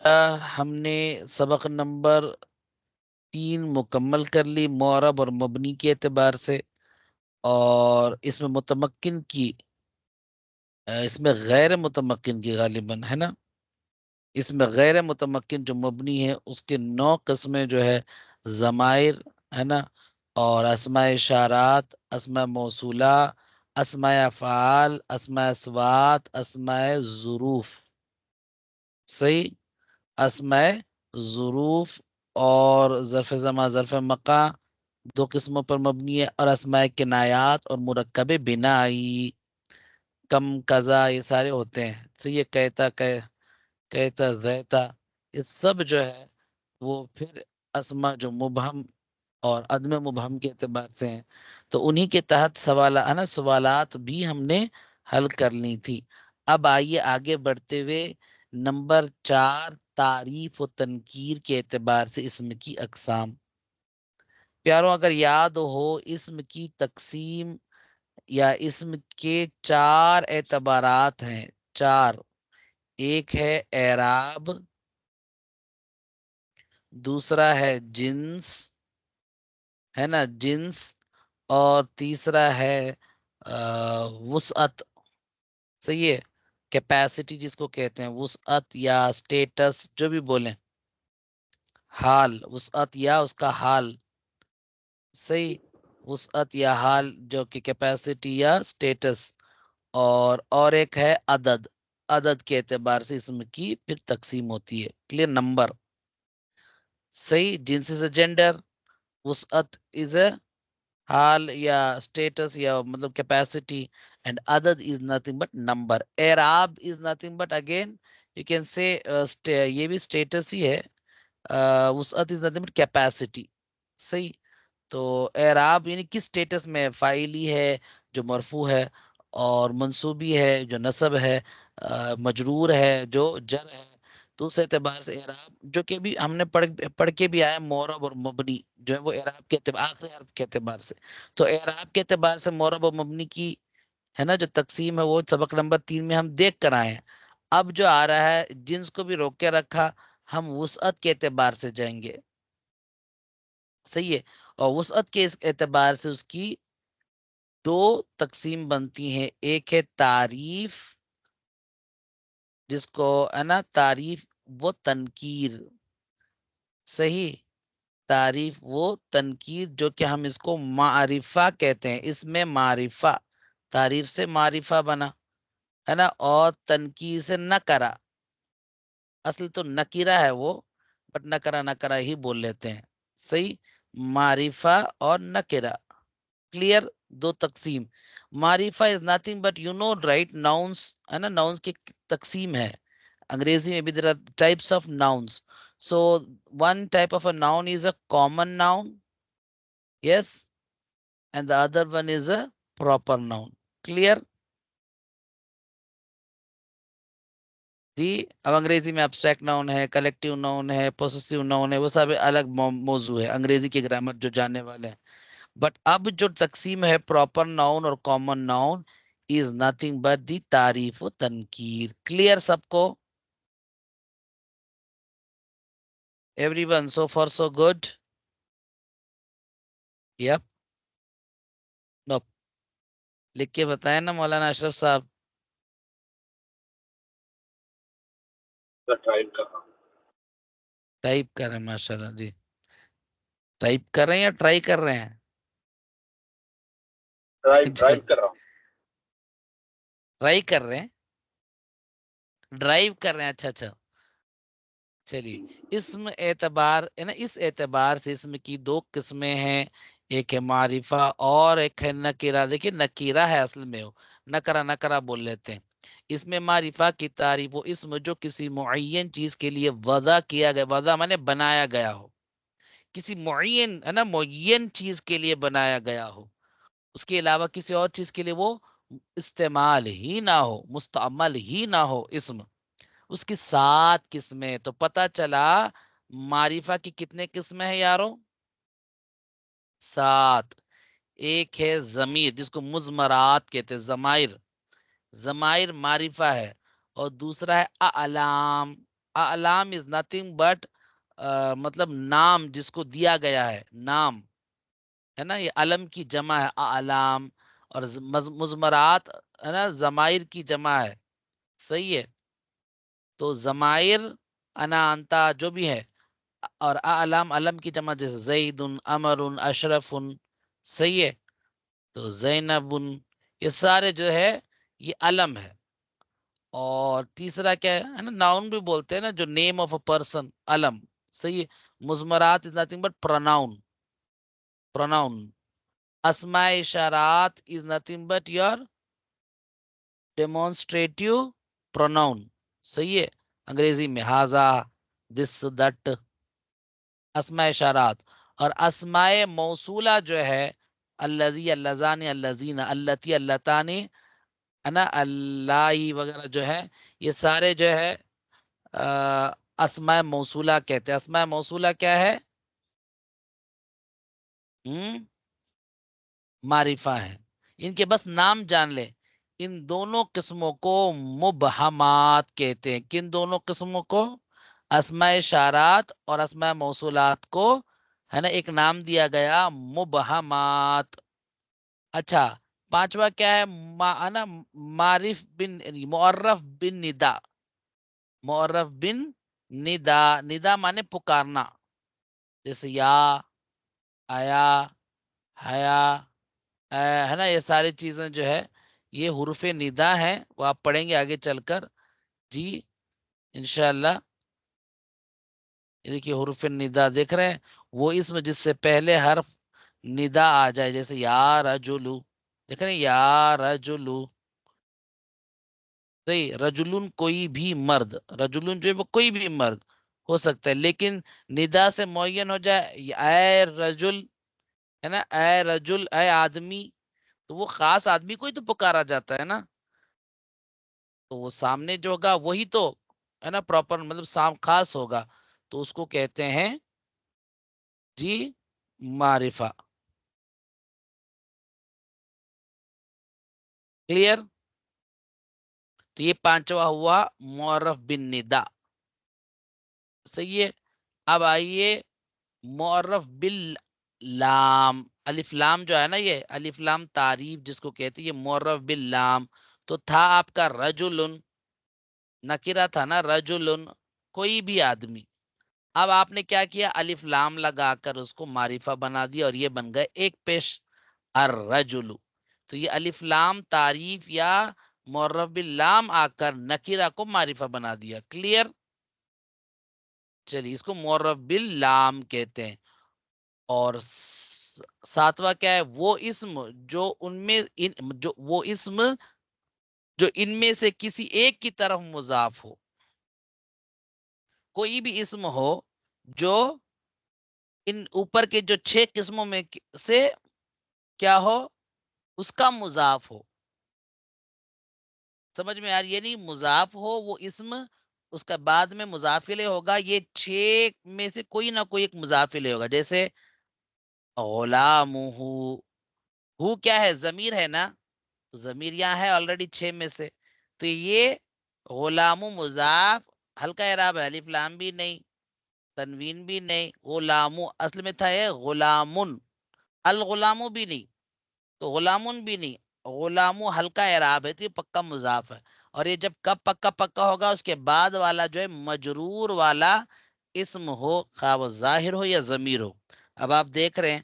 ہم نے سبق نمبر 3 مکمل کر لی معرب اور مبنی کے اعتبار سے، اور اس میں متمکن کی اس میں غیر متمکن کی غالباً ہے نا، اس میں غیر متمکن جو مبنی ہے اس کے 9 قسمیں جو ہے ضمائر ہے نا، اور اسماء اشارات، اسماء موصولہ، اسماء افعال، اسماء اصوات، اسماء ظروف، صحیح، اسماء ظروف اور ظرف زماں ظرف مکاں 2 قسموں پر مبنی ہے، اور اسماء کنایات اور مرکب بنائی کم قضا یہ سارے ہوتے ہیں، صحیح ہے، کہتا زیتا، یہ سب جو ہے وہ پھر اسما جو مبہم اور عدم مبہم کے اعتبار سے ہیں، تو انہی کے تحت سوالات بھی ہم نے حل کر لی تھی۔ اب آئیے آگے بڑھتے ہوئے نمبر 4 تعریف و تنکیر کے اعتبار سے اسم کی اقسام۔ پیاروں اگر یاد ہو اسم کی تقسیم یا اسم کے 4 اعتبارات ہیں، 4، ایک ہے اعراب، دوسرا ہے جنس ہے نا، جنس، اور تیسرا ہے وسعت، صحیح ہے، کیپیسٹی جس کو کہتے ہیں، وسعت یا سٹیٹس جو بھی بولیں، حال، وسعت یا اس کا حال، صحیح، وسعت یا حال جو کہ کیپیسٹی یا سٹیٹس، اور ایک ہے عدد، عدد کے اعتبار سے اسم کی پھر تقسیم ہوتی ہے، کلیئر، نمبر، صحیح، جنس از اے جینڈر، وسعت از اے حال یا اسٹیٹس یا مطلب کیپیسٹی، اینڈ عدد از نتھنگ بٹ نمبر، اعراب از nothing but again you can say یہ بھی اسٹیٹس ہی ہے، وسعت از نتھنگ بٹ کیپیسٹی، صحیح، تو اعراب یعنی کس اسٹیٹس میں، فاعلی ہے جو مرفوع ہے، اور منصوبی ہے جو نصب ہے، مجرور ہے جو جر ہے، تو اس اعتبار سے اعراب جو کہ بھی ہم نے پڑھ کے بھی آیا معرب اور مبنی جو ہے وہ اعراب کے اعتبار آخری حرف کے اعتبار سے، تو اعراب کے اعتبار سے معرب اور مبنی کی ہے نا جو تقسیم ہے وہ سبق نمبر 3 میں ہم دیکھ کر آئے ہیں۔ اب جو آ رہا ہے جنس کو بھی روک کے رکھا، ہم وسعت کے اعتبار سے جائیں گے، صحیح ہے، اور وسعت کے اس اعتبار سے اس کی 2 تقسیم بنتی ہیں، ایک ہے تعریف جس کو ہے نا تعریف و تنکیر، صحیح، تعریف و تنکیر جو کہ ہم اس کو معرفہ کہتے ہیں، اس میں معرفہ، تعریف سے معرفہ بنا ہے نا، اور تنکیر سے نکرہ، اصل تو نکرہ ہے وہ، بٹ نکرہ ہی بول لیتے ہیں، صحیح، معرفہ اور نکرہ، کلیئر، 2 تقسیم، معرفہ is nothing but you know right nouns ہے نا، ناؤنس کی تقسیم ہے، انگریزی میں بھی there are types of nouns, so one type of a noun is a common noun, yes, and the other one is a proper noun, clear، جی، اب انگریزی میں abstract noun ہے، collective noun ہے، possessive noun ہے، وہ سب الگ موضوع ہے انگریزی کے گرامر جو جاننے والے ہیں، بٹ اب جو تقسیم ہے proper noun اور common noun is nothing but the تعریف و تنکیر، clear سب کو، everyone so far so good، yep، no، لکھ کے بتائیں نا مولانا اشرف صاحب، ٹائپ کر رہے ہیں، ماشاء اللہ جی، ٹائپ کر رہے ہیں یا ٹرائی کر رہے ہیں؟ ڈرائیو کر رہا ہوں، ٹرائی کر رہے ہیں، ڈرائیو کر رہے ہیں، اچھا اچھا، چلیے، اسم اعتبار ہے نا، اس اعتبار سے اسم کی 2 قسمیں ہیں، ایک ہے معرفہ اور ایک ہے نکرہ، دیکھیے نکرہ ہے اصل میں، ہو نکرہ بول لیتے ہیں، اس میں معرفہ کی تعریف وہ اسم جو کسی معین چیز کے لیے وضع کیا گیا، وضع مانے بنایا گیا ہو، کسی معین ہے نا معین چیز کے لیے بنایا گیا ہو، اس کے علاوہ کسی اور چیز کے لیے وہ استعمال ہی نہ ہو، مستعمل ہی نہ ہو اسم، اس کی 7 قسمیں، تو پتہ چلا معرفہ کی کتنے قسمیں ہیں یاروں؟ 7، ایک ہے ضمیر جس کو مضمرات کہتے ہیں، ضمائر معرفہ ہے، اور دوسرا ہے اعلام، اعلام از نتھنگ بٹ مطلب نام جس کو دیا گیا ہے، نام ہے نا، یہ علم کی جمع ہے اعلام، اور مضمرات ہے نا ضمائر کی جمع ہے، صحیح ہے. تو ضمائر انا انتا جو بھی ہے، اور اعلام علم کی جمع، جیسے زید، امر، اشرف، صحیح ہے. تو زینب، یہ سارے جو ہے یہ علم ہے. اور تیسرا کیا ہے نا، ناؤن بھی بولتے ہیں نا، جو نیم آف اے پرسن، علم، صحیح ہے. مضمرات is nothing but pronoun, pronoun. اسماء اشارات is nothing but your demonstrative pronoun, صحیح ہے. انگریزی میں ہاذا، دس، دیٹ، اسماء اشارات. اور اسماء موصولہ جو ہے، الذی، اللذان، اللذین، اللتی، اللتانی، ہے نا، اللہ وغیرہ جو ہے، یہ سارے جو ہے اسماء موصولہ کہتے ہیں. اسماء موصولہ کیا ہے؟ معرفہ ہے. ان کے بس نام جان لے. ان دونوں قسموں کو مبہمات کہتے ہیں. کن دونوں قسموں کو؟ اسماء اشارات اور اسماء موصولات کو ہے نا ایک نام دیا گیا، مبہمات. اچھا، پانچواں کیا ہے؟ نا معرف بن، معرف بن ندا. معرف بن ندا، ندا مانے پکارنا، جیسے یا، آیا، حیا، ہے نا، یہ ساری چیزیں جو ہے یہ حروف ندا ہیں. وہ آپ پڑھیں گے آگے چل کر جی انشاءاللہ. یہ دیکھیے حروف ندا دیکھ رہے ہیں، وہ اسم جس سے پہلے حرف ندا آ جائے، جیسے یا رجلو، دیکھ رہے ہیں یا رجلو. صحیح، رجلن کوئی بھی مرد، رجلن جو ہے وہ کوئی بھی مرد ہو سکتا ہے، لیکن ندا سے معین ہو جائے، اے رجل، ہے نا، اے رجل، اے آدمی، تو وہ خاص آدمی کو ہی تو پکارا جاتا ہے نا. تو وہ سامنے جو ہوگا وہی تو ہے نا پراپر، مطلب خاص ہوگا، تو اس کو کہتے ہیں جی معرفہ. کلیئر؟ تو یہ پانچواں ہوا معرف بن ندا، صحیح ہے. اب آئیے معرف باللام. الف لام جو ہے نا، یہ الف لام تعریف جس کو کہتے ہیں، یہ معرف باللام. تو تھا آپ کا رجلن، نکرہ تھا نا، رجلن کوئی بھی آدمی. اب آپ نے کیا کیا؟ الف لام لگا کر اس کو معرفہ بنا دیا، اور یہ بن گئے ایک پیش، الرجل. تو یہ الف لام تعریف یا معرف باللام آ کر نکرہ کو معرفہ بنا دیا. کلیئر؟ چلیے، اس کو معرف باللام کہتے ہیں. اور ساتواں کیا ہے؟ وہ اسم جو ان میں جو وہ اسم جو ان میں سے کسی ایک کی طرف مضاف ہو. کوئی بھی اسم ہو جو ان اوپر کے جو 6 قسموں میں سے کیا ہو، اس کا مضاف ہو. سمجھ میں آ رہی ہے؟ نہیں مضاف ہو وہ اسم، اس کا بعد میں مضاف الیہ ہوگا. یہ 6 میں سے کوئی نہ کوئی ایک مضاف الیہ ہوگا. جیسے غلامہ، ہو کیا ہے؟ ضمیر ہے نا، ضمیر یہاں ہے آلریڈی 6 میں سے. تو یہ غلام مضاف، ہلکا اعراب ہے، الف لام بھی نہیں، تنوین بھی نہیں. غلام اصل میں تھا یہ غلامن، الغلام بھی نہیں، تو غلامن بھی نہیں، غلام ہلکا اعراب ہے، تو یہ پکا مضاف ہے. اور یہ جب کب پکا پکا ہوگا؟ اس کے بعد والا جو ہے مجرور والا اسم ہو، خواہ وہ ظاہر ہو یا ضمیر ہو. اب آپ دیکھ رہے ہیں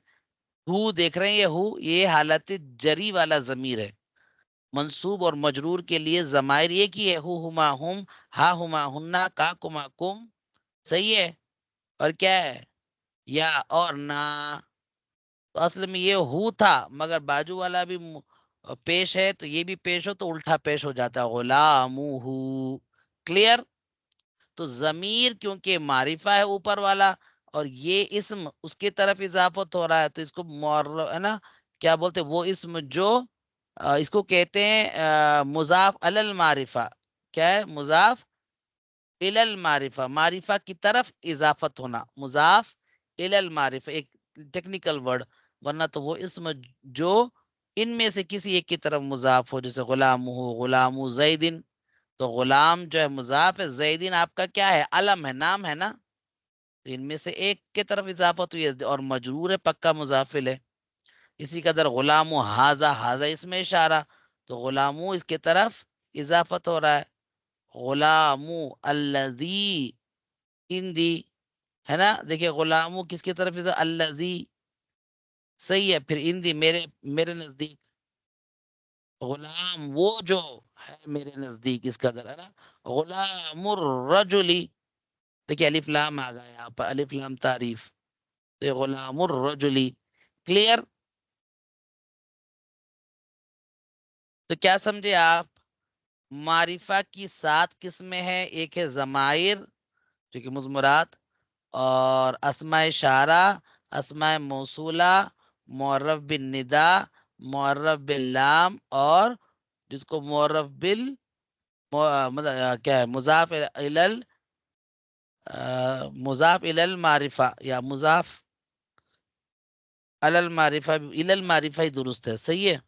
ہو، دیکھ رہے ہیں یہ ہو، یہ حالت جری والا ضمیر ہے. منصوب اور مجرور کے لیے ضمائر یہ کی ہے، ہو ہما ہم، ہا ہما ہننا، کا کما کم، صحیح ہے. اور کیا ہے؟ یا اور نا. تو اصل میں یہ ہو تھا، مگر باجو والا بھی پیش ہے، تو یہ بھی پیش ہو تو الٹا پیش ہو جاتا ہے، غلامہ. کلیئر؟ تو ضمیر کیونکہ معرفہ ہے اوپر والا، اور یہ اسم اس کی طرف اضافت ہو رہا ہے، تو اس کو ہے نا کیا بولتے؟ وہ اسم جو اس کو کہتے ہیں مضاف علی المعرفہ. کیا ہے؟ مضاف الی المعرفہ، معرفہ کی طرف اضافت ہونا، مضاف الی المعرفہ، ایک ٹیکنیکل ورڈ. ورنہ تو وہ اسم جو ان میں سے کسی ایک کی طرف مضاف ہو، جیسے غلام ہو، غلام زیدن، تو غلام جو ہے مضاف ہے، زیدین آپ کا کیا ہے؟ علم ہے، نام ہے نا، ان میں سے ایک کے طرف اضافت ہوئی ہے اور مجرور ہے، پکا مضافل ہے. اسی قدر غلام حاضہ، حاضہ اس میں اشارہ، تو غلام اس کے طرف اضافت ہو رہا ہے. غلام الذی اندی، ہے نا، دیکھیے غلام کس کی طرف الذی، صحیح ہے. پھر اندی میرے، میرے نزدیک، غلام وہ جو ہے میرے نزدیک، اس قدر ہے نا. غلام الرجلی، دیکھیے الف لام آ گیا یہاں پر، الف لام تعریف، تو یہ غلام الرجلی. کلیئر؟ تو کیا سمجھے آپ؟ معرفہ کی 7 قسمیں ہیں. ایک ہے ضمائر جو کہ مضمرات، اور اسماء اشارہ، اسماء موصولہ، معرف بالندا، معرف باللام، اور جس کو معرف بال مطلب کیا ہے، مضاف الی المعرفہ، یا مضاف الی المعرفہ، الی المعرفہ ہی درست ہے. صحیح ہے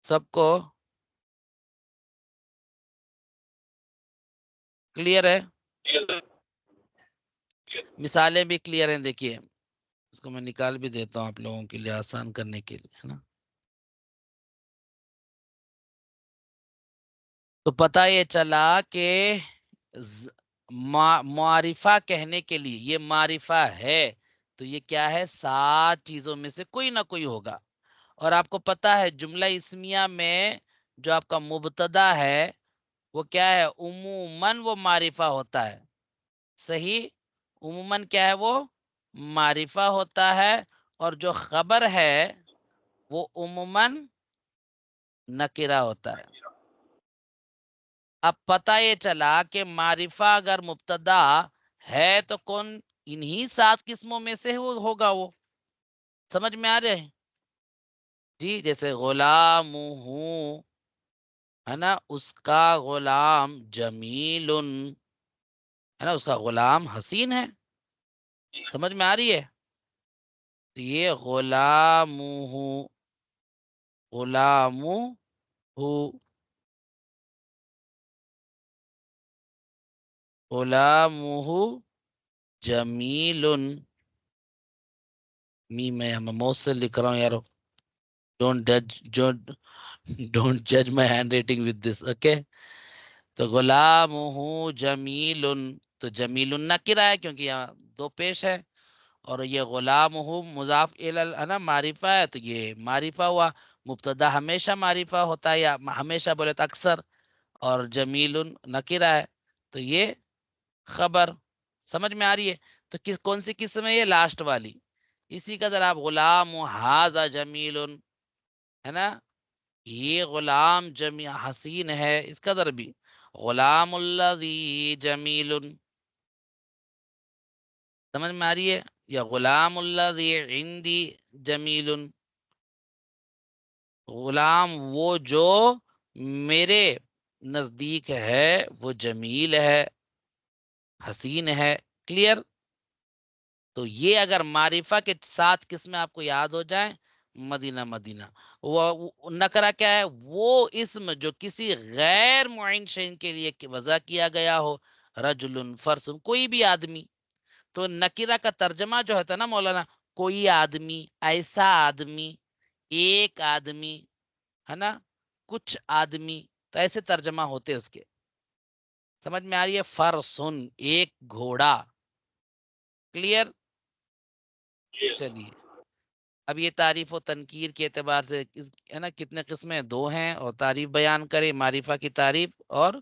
سب کو؟ کلیئر ہے؟ مثالیں بھی کلیئر ہیں. دیکھیے اس کو میں نکال بھی دیتا ہوں آپ لوگوں کے لیے آسان کرنے کے لیے، ہے نا. تو پتہ یہ چلا کہ معرفہ کہنے کے لیے، یہ معرفہ ہے تو یہ کیا ہے؟ 7 چیزوں میں سے کوئی نہ کوئی ہوگا. اور آپ کو پتا ہے جملہ اسمیہ میں جو آپ کا مبتدا ہے وہ کیا ہے؟ عموماً وہ معرفہ ہوتا ہے. صحیح، عموماً کیا ہے؟ وہ معرفہ ہوتا ہے. اور جو خبر ہے وہ عموماً نکرہ ہوتا ہے. اب پتہ یہ چلا کہ معرفہ اگر مبتدا ہے تو کون؟ انہی 7 قسموں میں سے ہوگا. وہ سمجھ میں آ رہے ہیں جی؟ جیسے غلام ہوں، ہے نا، اس کا غلام جمیل، ہے نا، اس کا غلام حسین ہے. سمجھ میں آ رہی ہے؟ تو یہ غلام ہوں، غلام ہوں، غلام جمیل. میں موصل لکھ رہا ہوں یار. ڈونٹ جج my hand writing with this, okay. تو غلام جمیل، تو جمیل نکرہ ہے کیونکہ یہاں 2 پیش ہے. اور یہ غلام مضاف الی نا معرفہ ہے، تو یہ معرفہ ہوا. مبتدا ہمیشہ معرفہ ہوتا ہے، یا ہمیشہ بولے تو اکثر. اور جمیل نکرہ ہے تو یہ خبر. سمجھ میں آ رہی ہے؟ تو کون سی قسم ہے؟ یہ لاسٹ والی. اسی قدر آپ غلام حاذا جمیل، ہے نا، یہ غلام حسین ہے. اس قدر بھی غلام الذی جمیل. سمجھ میں آ رہی ہے؟ یا غلام الذی عندی جمیل، غلام وہ جو میرے نزدیک ہے وہ جمیل ہے، حسین ہے. کلیئر؟ تو یہ اگر معرفہ کے 7 قسمیں آپ کو یاد ہو جائیں، مدینہ مدینہ. وہ نکرہ کیا ہے؟ وہ اسم جو کسی غیر معین شین کے لیے وضع کیا گیا ہو. رجل، فرس، کوئی بھی آدمی. تو نکرہ کا ترجمہ جو ہوتا ہے نا مولانا، کوئی آدمی، ایسا آدمی، ایک آدمی، ہے نا، کچھ آدمی، تو ایسے ترجمہ ہوتے اس کے. سمجھ میں آ رہی ہے؟ فرسن، ایک گھوڑا. کلیئر؟ چلیے اب یہ تعریف و تنکیر کے اعتبار سے ہے نا کتنے قسمیں؟ 2 ہیں. اور تعریف بیان کرے، معرفہ کی تعریف، اور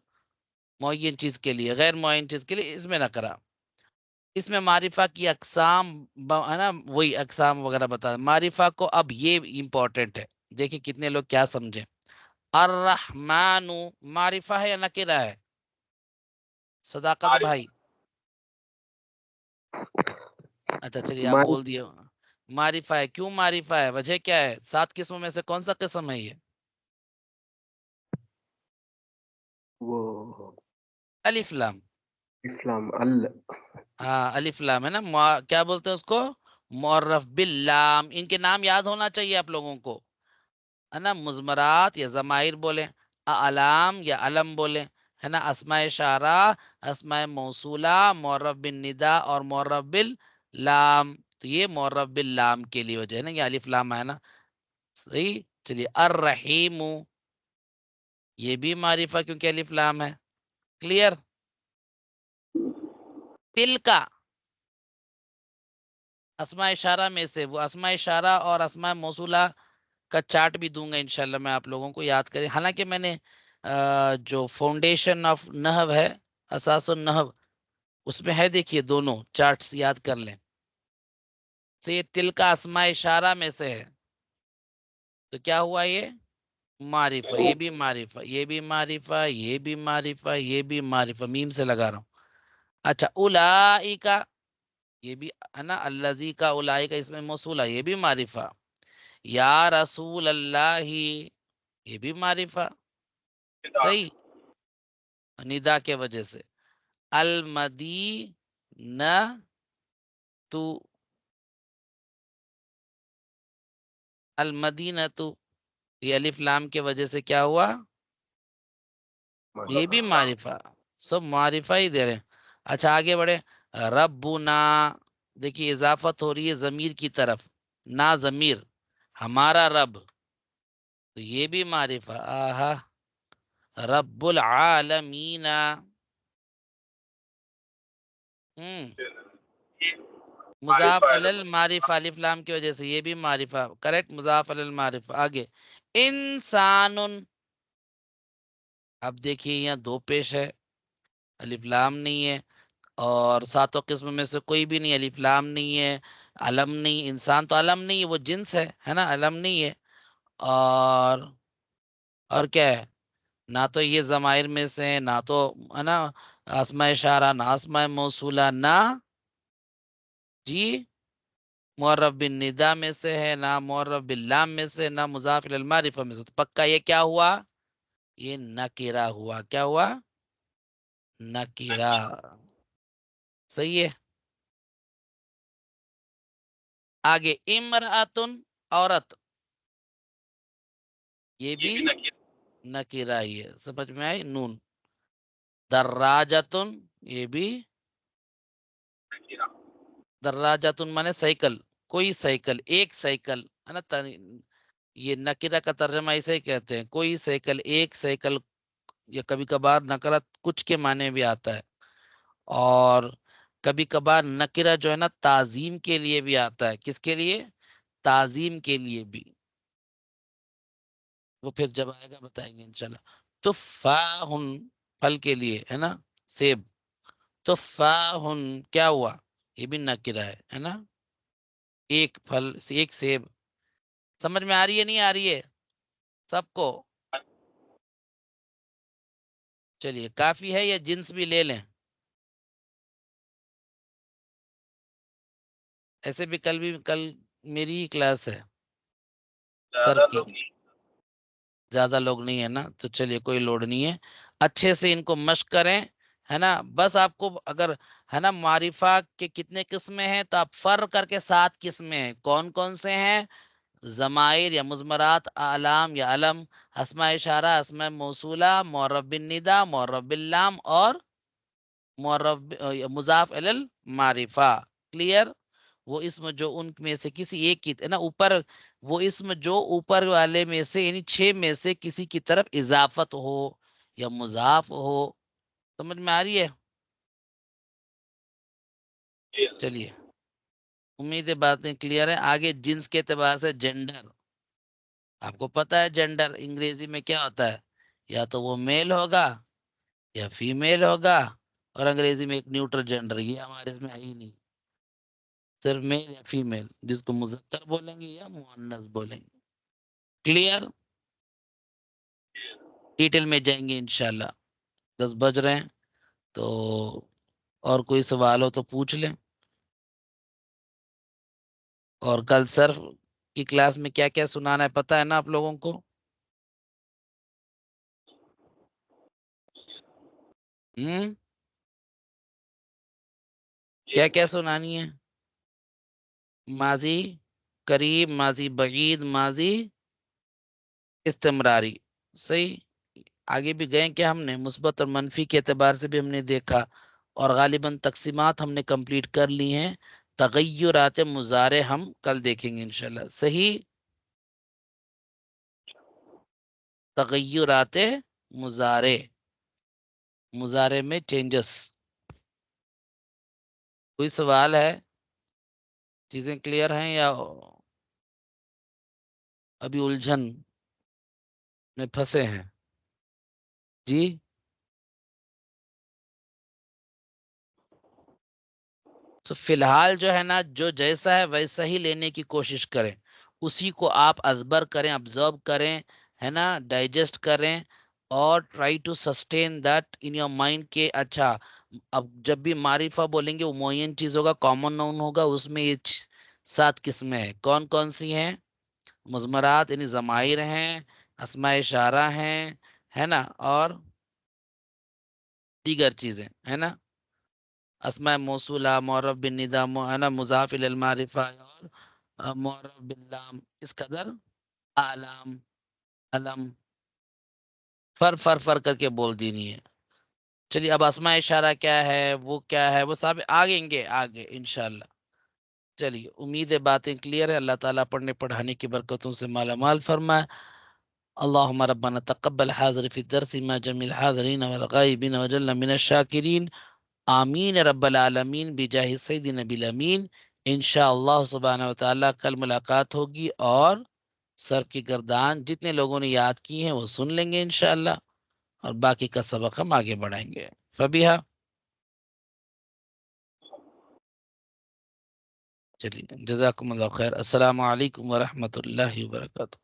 معین چیز کے لیے، غیر معین چیز کے لیے اس میں نہ کرا. اس میں معرفہ کی اقسام ہے نا، وہی اقسام وغیرہ بتا. معرفہ کو اب یہ امپورٹنٹ ہے، دیکھیں کتنے لوگ کیا سمجھیں. الرحمن معرفہ ہے یا نکرہ ہے؟ صداقت بھائی. اچھا چلیے آپ بول دیے معرفہ ہے. کیوں معرفہ ہے؟ وجہ کیا ہے؟ 7 قسموں میں سے کون سا قسم ہے یہ؟ وہ الف لام. اسلام ہاں الف لام ہے نا. کیا بولتے ہیں اس کو؟ معرف باللام. ان کے نام یاد ہونا چاہیے آپ لوگوں کو، ہے نا. مضمرات یا ضمائر بولیں. علام یا علم بولیں، ہے نا، اسماء اشارہ، اسماء موصولہ، معرب بالندا اور معرب باللام. تو یہ معرب باللام کے لیے وجہ ہے نا، یہ الف لام ہے نا. صحیح. چلیے الرحیم، یہ بھی معرفہ کیونکہ الف لام ہے. کلیئر. تل کا اسماء اشارہ میں سے، وہ اسماء اشارہ اور اسماء موصولہ کا چارٹ بھی دوں گا انشاءاللہ میں آپ لوگوں کو، یاد کریں. حالانکہ میں نے جو فاؤنڈیشن آف نحو ہے، اساس النحو، اس میں ہے، دیکھیے دونوں چارٹس یاد کر لیں. تو یہ تل کا اسماء اشارہ میں سے ہے، تو کیا ہوا یہ معرفہ، یہ بھی معرفہ، یہ بھی معرفہ، یہ بھی معرفہ، یہ بھی معرفہ، میم سے لگا رہا ہوں. اچھا اولائکا، یہ بھی ہے نا، الذی کا اولائکا اس میں موصولہ، یہ بھی معرفہ. یا رسول اللہ، یہ بھی معرفہ. صحیح، ندا کے وجہ سے. المدینہ تو، المدینہ تو، یہ الف لام کے وجہ سے کیا ہوا، یہ بھی معرفہ. سب معرفہ ہی دے رہے ہیں. اچھا آگے بڑھے. ربنا، دیکھیے اضافت ہو رہی ہے ضمیر کی طرف، نا ضمیر، ہمارا رب، تو یہ بھی معرفہ. آہا، رب العالمین. مضاف علی المعرفہ، الف لام کی وجہ سے یہ بھی معرفہ. کریکٹ، مضاف علی المعرفہ. آگے انسان، اب دیکھیے یہاں دو پیش ہے، الف لام نہیں ہے، اور ساتوں قسم میں سے کوئی بھی نہیں، الف لام نہیں ہے، علم نہیں. انسان تو علم نہیں ہے، وہ جنس ہے نا، علم نہیں ہے. اور کیا ہے، نہ تو یہ ضمائر میں سے ہے، نہ تو ہے نا اسماء اشارہ، نہ اسماء موصولہ، نہ جی معرب بالندا میں سے ہے، نہ معرب باللام میں سے، نہ مضاف الی المعرفہ میں سے. تو پکا یہ کیا ہوا، یہ نکرہ ہوا. کیا ہوا، نکرہ. صحیح ہے. آگے امرأتن، عورت، یہ بھی نکرہ ہی ہے. سمجھ میں آئی. نون. دراجتن، یہ بھی دراجتن مانے سائیکل، کوئی سائیکل، ایک سائیکل ہے نا. یہ نکرہ کا ترجمہ ایسے ہی کہتے ہیں، کوئی سائیکل، ایک سائیکل. یا کبھی کبھار نکرہ کچھ کے معنی بھی آتا ہے، اور کبھی کبھار نکرہ جو ہے نا تعظیم کے لیے بھی آتا ہے. کس کے لیے، تعظیم کے لیے بھی. وہ پھر جب آئے گا بتائیں گے انشاءاللہ. تفاحن، پھل کے لیے ہے نا، سیب. تفاحن کیا ہوا، یہ بھی نکرہ ہے نا، ایک پھل، ایک سیب. سمجھ میں آ رہی ہے نہیں آ رہی ہے سب کو. چلیے کافی ہے، یا جنس بھی لے لیں. ایسے بھی کل میری ہی کلاس ہے سر کی، زیادہ لوگ نہیں ہے نا، تو چلیے کوئی لوڈ نہیں ہے. اچھے سے ان کو مشق کریں، ہے نا. بس آپ کو اگر ہے نا معرفہ کے کتنے قسمیں ہیں، تو آپ فر کر کے 7 قسمیں ہیں. کون کون سے ہیں، ضمائر یا مضمرات، اعلام یا علم، اسماء اشارہ، اسماء موصولہ، معرب بالندا، معرب باللام، اور معرب مضاف الی المعرفہ. کلیئر. وہ اسم جو ان میں سے کسی ایک کی ہے نا، اوپر وہ اسم جو اوپر والے میں سے یعنی 6 میں سے کسی کی طرف اضافت ہو یا مضاف ہو. سمجھ میں آ رہی ہے. چلیے امید ہے باتیں کلیئر ہیں. آگے جنس کے اعتبار سے جینڈر، آپ کو پتا ہے جینڈر انگریزی میں کیا ہوتا ہے، یا تو وہ میل ہوگا یا فیمیل ہوگا، اور انگریزی میں ایک نیوٹرل جینڈر، یہ ہمارے اس میں ہے ہی نہیں، صرف میل یا فیمیل، جس کو مذکر بولیں گے یا مؤنث بولیں گے. کلیئر. ڈیٹیل میں جائیں گے انشاءاللہ. 10 بج رہے ہیں، تو اور کوئی سوال ہو تو پوچھ لیں. اور کل صرف کی کلاس میں کیا کیا سنانا ہے پتہ ہے نا آپ لوگوں کو. کیا کیا سنانی ہے، ماضی قریب، ماضی بعید، ماضی استمراری. صحیح. آگے بھی گئے کہ ہم نے مثبت اور منفی کے اعتبار سے بھی ہم نے دیکھا، اور غالباً تقسیمات ہم نے کمپلیٹ کر لی ہیں. تغیرات مضارع ہم کل دیکھیں گے انشاءاللہ. صحیح؟ تغیرات مضارع، مضارع میں چینجز. کوئی سوال ہے؟ چیزیں کلیئر ہیں یا ابھی الجھن میں پھنسے ہیں؟ جی تو فی الحال جو ہے نا، جو جیسا ہے ویسا ہی لینے کی کوشش کریں، اسی کو آپ ازبر کریں، ابزرو کریں، ہے نا، ڈائجسٹ کریں، اور try to sustain that in your mind کہ اچھا اب جب بھی معرفہ بولیں گے وہ معین چیز ہوگا، کامن ناؤن ہوگا، اس میں یہ 7 قسمیں ہیں. کون کون سی ہیں؟ مضمرات یعنی ضمائر ہیں، اسماء اشارہ ہیں، ہے نا، اور دیگر چیزیں، ہے نا، اسماء موصولہ، معرف بالنداء، ہے نا، مضاف الی المعرفہ، اور معرف باللام، اس قدر اعلام، علم، فر کر کے بول دینی ہے. چلیے اب اسماء اشارہ کیا ہے، وہ کیا ہے، وہ سب آگیں گے آگے انشاءاللہ. چلیے امید ہے باتیں کلیئر ہے. اللہ تعالیٰ پڑھنے پڑھانے کی برکتوں سے مالا مال فرمائے. اللهم ربنا تقبل حاضر في الدرس ما جميع الحاضرين والغائبين وجل من الشاكرين. آمین رب العالمین بجاہ سید نبی الامین. انشاءاللہ سبحانہ وتعالی کل ملاقات ہوگی، اور صرف کی گردان جتنے لوگوں نے یاد کی ہیں وہ سن لیں گے انشاءاللہ، اور باقی کا سبق ہم آگے بڑھائیں گے. فبیہا. چلیے جزاکم اللہ خیر. السلام علیکم ورحمۃ اللہ وبرکاتہ.